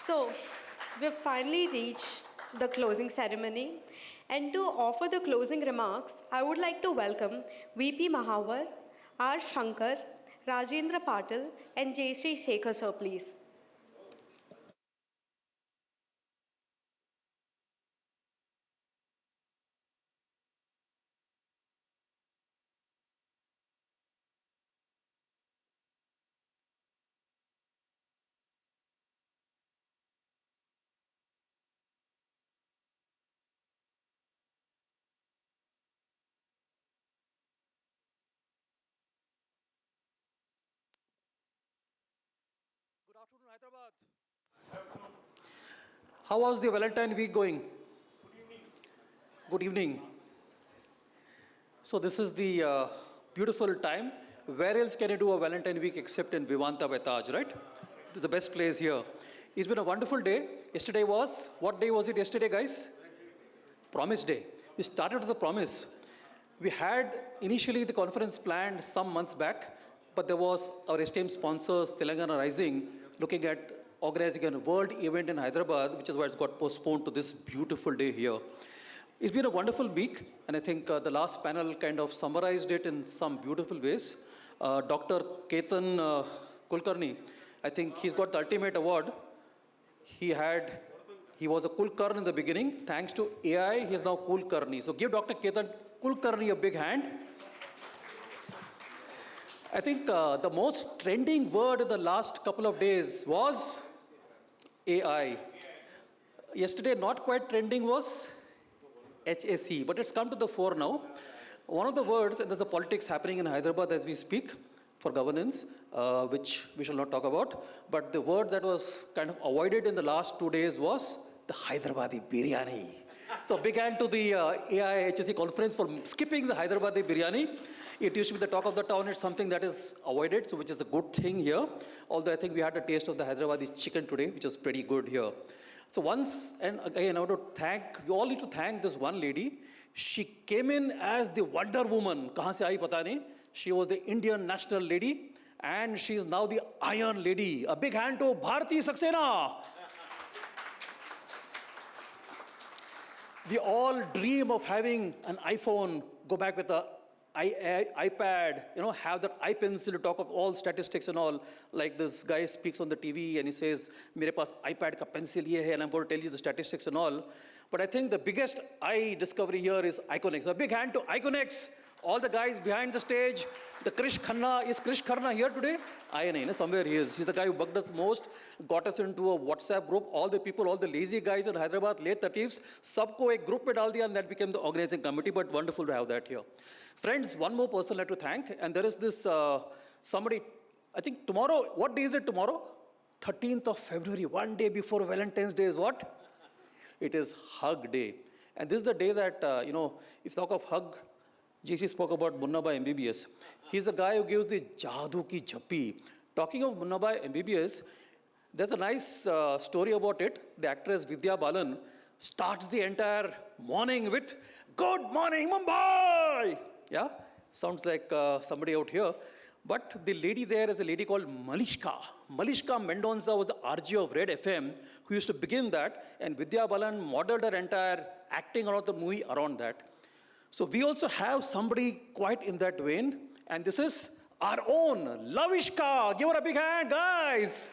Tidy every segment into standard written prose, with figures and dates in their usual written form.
So, we've finally reached the closing ceremony. And to offer the closing remarks, I would like to welcome VP Mahavar, R. Shankar, Rajendra Patil, and J. Sri Shekhar, sir, please. Good afternoon, Hyderabad. How was the Valentine week going? Good evening. So this is the beautiful time. Where else can you do a Valentine week except in Vivanta by Taj, right? This is the best place here. It's been a wonderful day. Yesterday was, what day was it yesterday, guys? Promise Day. We started with the promise. We had initially the conference planned some months back, but there was our esteemed sponsors, Telangana Rising, looking at organizing a world event in Hyderabad, which is why it's got postponed to this beautiful day here. It's been a wonderful week, and I think the last panel kind of summarized it in some beautiful ways. Dr. Ketan Kulkarni, I think he's got the ultimate award. He was a Kulkarni in the beginning. Thanks to AI, he is now Kulkarni. So give Dr. Ketan Kulkarni a big hand. I think the most trending word in the last couple of days was AI. Yesterday, not quite trending was HSE, but it's come to the fore now. One of the words, and there's a politics happening in Hyderabad as we speak for governance, which we shall not talk about, but the word that was kind of avoided in the last 2 days was the Hyderabadi biryani. So big hand to the AI HSE conference for skipping the Hyderabadi biryani. It used to be the talk of the town. It's something that is avoided, so which is a good thing here. Although I think we had a taste of the Hyderabadi chicken today, which was pretty good here. So once, and again, we all need to thank this one lady. She came in as the Wonder Woman. Kahan se aayi pata nahi. She was the Indian national lady, and she is now the Iron Lady. A big hand to Bharati Saxena. We all dream of having an iPhone, go back with a iPad, have that iPencil to talk of all statistics and all. Like this guy speaks on the TV and he says, "Mere paas iPad ka pencil ye hai," and I'm going to tell you the statistics and all. But I think the biggest discovery here is Iconex. A big hand to Iconex. All the guys behind the stage. The Krish Khanna, is Krish Khanna here today? Somewhere he is. He's the guy who bugged us most, got us into a WhatsApp group. All the people, all the lazy guys in Hyderabad, late 30s, sabko ek group mein dal diya, and that became the organizing committee. But wonderful to have that here. Friends, one more person I'd like to thank, and there is this somebody, I think tomorrow, what day is it tomorrow? 13th of February, one day before Valentine's Day is what? It is Hug Day. And this is the day that, if you talk of hug, JC spoke about Munnabai MBBS. He's the guy who gives the Jadoo ki Jappi. Talking of Munnabai MBBS, there's a nice story about it. The actress Vidya Balan starts the entire morning with, "Good morning, Mumbai!" Yeah, sounds like somebody out here. But the lady there is a lady called Malishka. Malishka Mendonza was the RJ of Red FM who used to begin that, and Vidya Balan modeled her entire acting around the movie around that. So we also have somebody quite in that vein, and this is our own Lavishka. Give her a big hand, guys.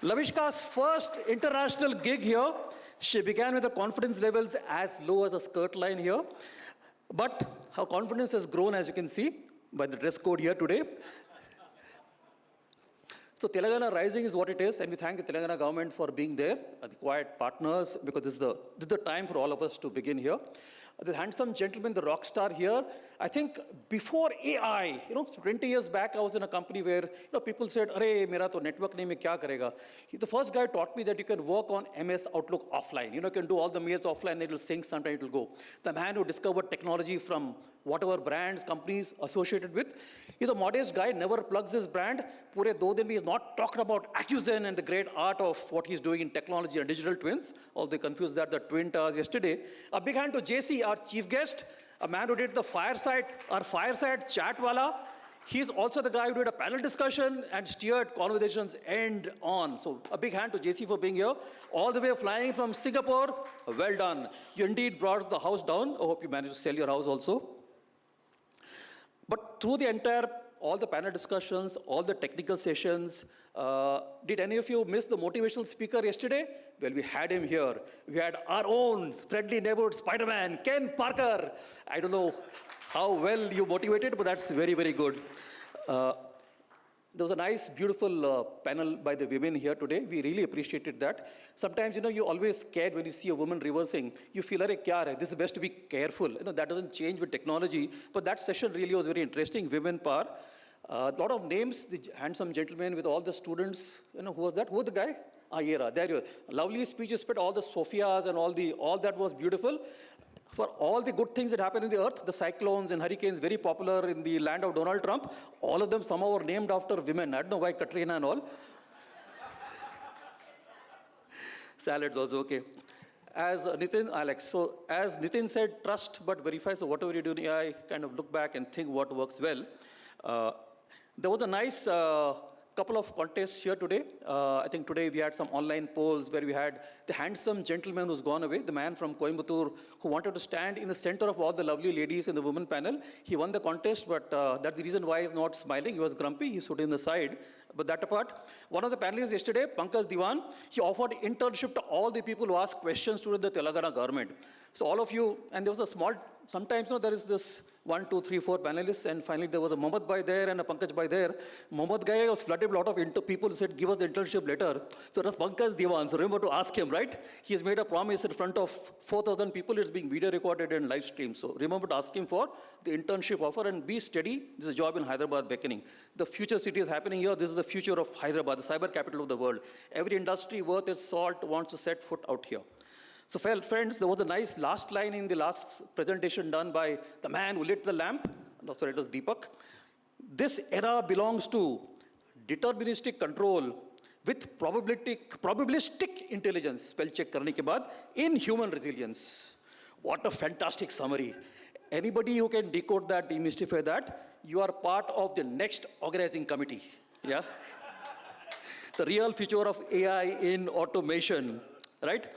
Lavishka's first international gig here. She began with her confidence levels as low as a skirt line here. But her confidence has grown, as you can see, by the dress code here today. So Telangana Rising is what it is, and we thank the Telangana government for being there, the quiet partners, because this is the time for all of us to begin here. The handsome gentleman, the rock star here, I think before AI, 20 years back, I was in a company where, people said, "Arey, mera to network nahi mein kya karega?" The first guy taught me that you can work on MS Outlook offline. You can do all the mails offline, it will sync, sometime it will go. The man who discovered technology from whatever brands, companies associated with, he's a modest guy, never plugs his brand. Pure 2 din he is not talked about Accuzen and the great art of what he's doing in technology and digital twins. Although they confused that, the twin towers yesterday. A big hand to JC, our chief guest, a man who did our fireside chat wala. He's also the guy who did a panel discussion and steered conversations end on. So a big hand to JC for being here. All the way flying from Singapore. Well done. You indeed brought the house down. I hope you managed to sell your house also. But through the entire, all the panel discussions, all the technical sessions, did any of you miss the motivational speaker yesterday? Well, we had him here. We had our own friendly neighborhood Spider-Man, Ken Parker. I don't know how well you motivated, but that's very, very good. There was a nice, beautiful panel by the women here today. We really appreciated that. Sometimes, you're always scared when you see a woman reversing. You feel, like, kya hai? This is best to be careful. That doesn't change with technology. But that session really was very interesting. Women power. A lot of names, the handsome gentleman with all the students. Who was that? Who was the guy? Yera, there you are. Lovely speeches, but all the Sophias and all that was beautiful. For all the good things that happen in the earth, the cyclones and hurricanes, very popular in the land of Donald Trump, all of them somehow were named after women. I don't know why Katrina and all. Salads also, okay. As Nitin said, trust but verify. So whatever you do in AI, kind of look back and think what works well. There was a nice couple of contests here today. I think today we had some online polls where we had the handsome gentleman who's gone away, the man from Coimbatore who wanted to stand in the center of all the lovely ladies in the women panel. He won the contest, but that's the reason why he's not smiling. He was grumpy. He stood in the side. But that apart, one of the panelists yesterday, Pankaj Diwan, he offered internship to all the people who asked questions to the Telangana government. So all of you, and there was a small, sometimes there is this 1, 2, 3, 4 panelists, and finally there was a Mohammed Bhai there and a Pankaj Bhai there. Mohammed Bhai was flooded with a lot of people who said, give us the internship letter. So that's Pankaj Diwan. So remember to ask him, right? He has made a promise in front of 4,000 people. It's being video recorded and live streamed. So remember to ask him for the internship offer and be steady. This is a job in Hyderabad beckoning. The future city is happening here. This is the future of Hyderabad, the cyber capital of the world. Every industry worth its salt wants to set foot out here. So friends, there was a nice last line in the last presentation done by the man who lit the lamp. No, sorry, it was Deepak. This era belongs to deterministic control with probabilistic intelligence, spell check karne ke baad, in human resilience. What a fantastic summary. Anybody who can decode that, demystify that, you are part of the next organizing committee. Yeah? The real future of AI in automation, right?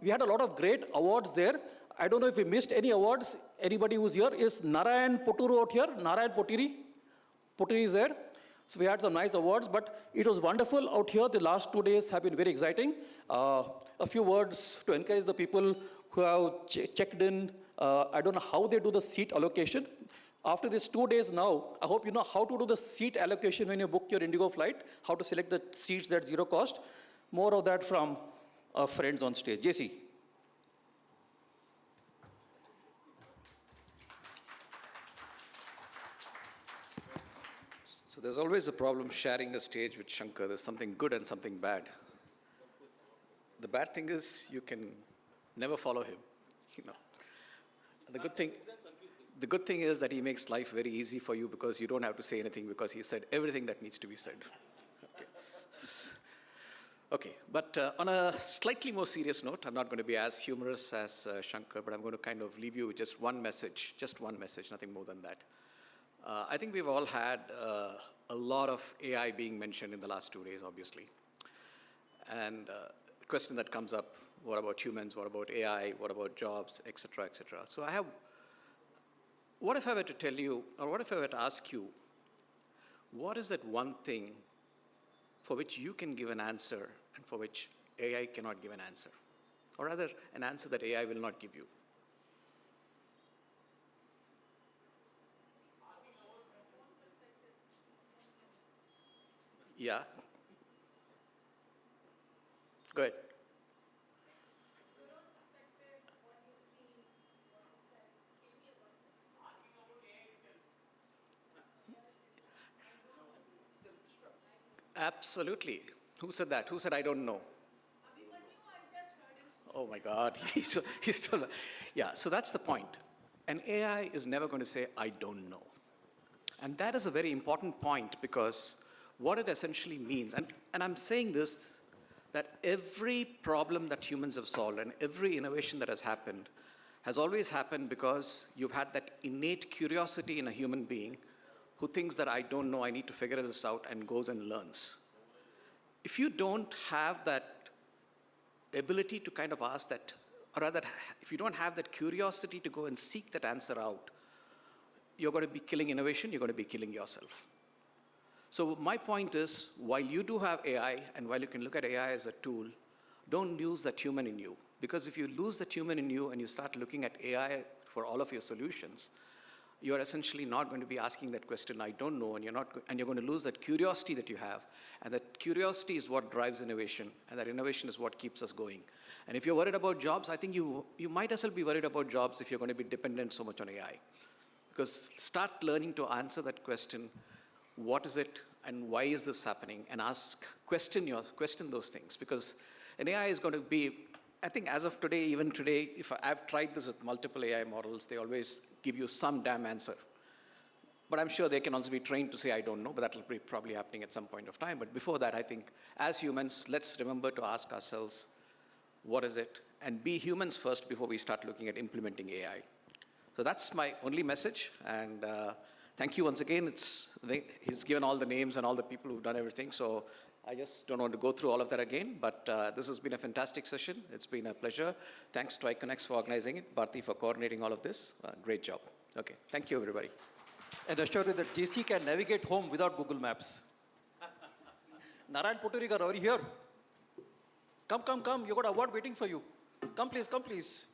We had a lot of great awards there. I don't know if we missed any awards. Anybody who's here? Is Narayan Poturu out here? Narayan Potiri? Potiri is there. So we had some nice awards, but it was wonderful out here. The last 2 days have been very exciting. A few words to encourage the people who have checked in. I don't know how they do the seat allocation. After these 2 days now, I hope you know how to do the seat allocation when you book your Indigo flight, how to select the seats that's zero cost. More of that from our friends on stage. JC. So there's always a problem sharing a stage with Shankar. There's something good and something bad. The bad thing is you can never follow him. The good thing is that he makes life very easy for you because you don't have to say anything because he said everything that needs to be said. Okay, but on a slightly more serious note, I'm not going to be as humorous as Shankar, but I'm going to kind of leave you with just one message, nothing more than that. I think we've all had a lot of AI being mentioned in the last 2 days, obviously. And the question that comes up, what about humans, what about AI, what about jobs, et cetera, et cetera. So what if I were to tell you, or what if I were to ask you, what is that one thing for which you can give an answer and for which AI cannot give an answer? Or rather, an answer that AI will not give you. Yeah. Go ahead. Absolutely. Who said that? Who said I don't know? Oh my God, he's still, yeah, so that's the point. An AI is never going to say, I don't know. And that is a very important point because what it essentially means, and I'm saying this, that every problem that humans have solved and every innovation that has always happened because you've had that innate curiosity in a human being who thinks that I don't know, I need to figure this out, and goes and learns. If you don't have that ability to kind of ask that, or rather, if you don't have that curiosity to go and seek that answer out, you're going to be killing innovation, you're going to be killing yourself. So my point is, while you do have AI, and while you can look at AI as a tool, don't lose that human in you. Because if you lose that human in you and you start looking at AI for all of your solutions, you're essentially not going to be asking that question, I don't know, and you're going to lose that curiosity that you have. And that curiosity is what drives innovation, and that innovation is what keeps us going. And if you're worried about jobs, I think you might as well be worried about jobs if you're going to be dependent so much on AI. Because start learning to answer that question, what is it and why is this happening? And question those things. Because an AI is going to be, I think as of today, even today, if I've tried this with multiple AI models, they always give you some damn answer. But I'm sure they can also be trained to say, I don't know, but that'll be probably happening at some point of time. But before that, I think as humans, let's remember to ask ourselves, what is it? And be humans first before we start looking at implementing AI. So that's my only message. And thank you once again. He's given all the names and all the people who've done everything. So I just don't want to go through all of that again, but this has been a fantastic session. It's been a pleasure. Thanks to iConnex for organizing it, Bharti for coordinating all of this. Great job. Okay, thank you, everybody. And assure you that JC can navigate home without Google Maps. Narayan Poturigar, are you here? Come. You got an award waiting for you. Come, please.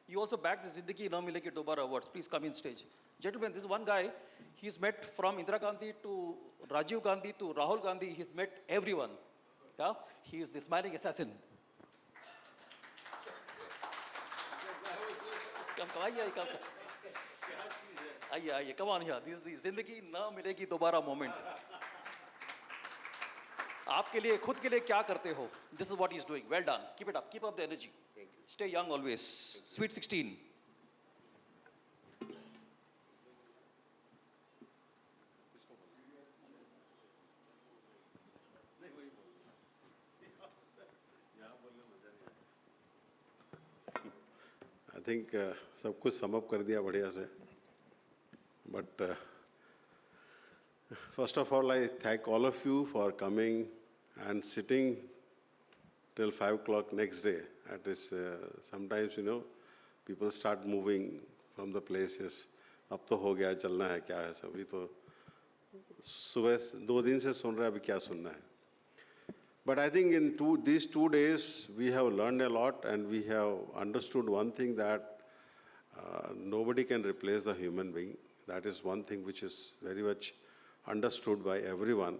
You also bagged the Zindagi Na Milegi Dobara Awards. Please come in stage. Gentlemen, this is one guy. He's met from Indira Gandhi to Rajiv Gandhi to Rahul Gandhi. He's met everyone. Yeah? He is the smiling assassin. Come. Come on here. This is the Zindagi Na Milegi Dobara moment. आपके लिए खुद के लिए क्या करते हो? This is what he's doing. Well done. Keep it up. Keep up the energy. Stay young always. Sweet 16. I think सब कुछ sum up कर दिया बढ़िया से. But first of all, I thank all of you for coming and sitting till 5 o'clock next day. At this, sometimes, people start moving from the places. अब तो हो गया, चलना है, क्या है सभी तो सुबह 2 दिन से सुन रहे हैं, अभी क्या सुनना है. But I think in these 2 days, we have learned a lot and we have understood one thing that nobody can replace the human being. That is one thing which is very much understood by everyone.